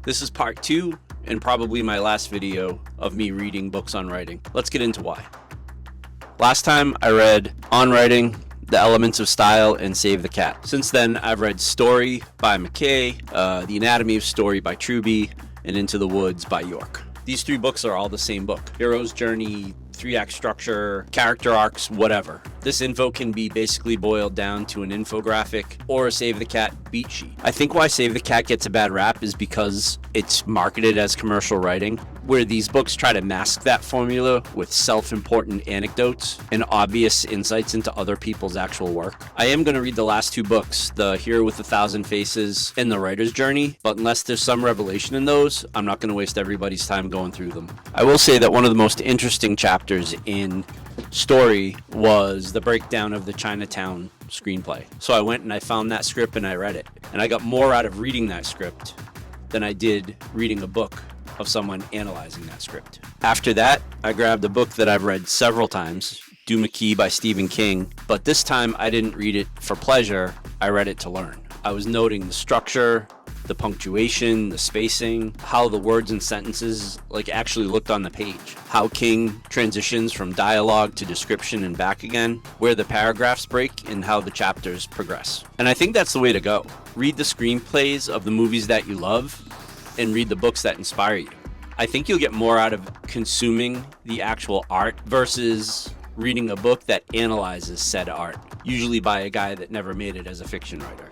This is part 2 and probably my last video of me reading books on writing. Let's get into why. Last time I read On Writing, The Elements of Style, and Save the Cat. Since then, I've read Story by McKay, The Anatomy of Story by Truby, and Into the Woods by York. These 3 books are all the same book. Hero's journey, 3-act structure, character arcs, whatever. This info can be basically boiled down to an infographic or a Save the Cat beat sheet. I think why Save the Cat gets a bad rap is because it's marketed as commercial writing, where these books try to mask that formula with self-important anecdotes and obvious insights into other people's actual work. I am going to read the last 2 books, The Hero with 1,000 Faces and The Writer's Journey, but unless there's some revelation in those, I'm not going to waste everybody's time going through them. I will say that one of the most interesting chapters in Story was the breakdown of the Chinatown screenplay. So I went and I found that script and I read it. And I got more out of reading that script than I did reading a book of someone analyzing that script. After that, I grabbed a book that I've read several times, Duma Key by Stephen King, but this time I didn't read it for pleasure, I read it to learn. I was noting the structure, the punctuation, the spacing, how the words and sentences actually looked on the page, how King transitions from dialogue to description and back again, where the paragraphs break, and how the chapters progress. And I think that's the way to go. Read the screenplays of the movies that you love, and read the books that inspire you. I think you'll get more out of consuming the actual art versus reading a book that analyzes said art, usually by a guy that never made it as a fiction writer.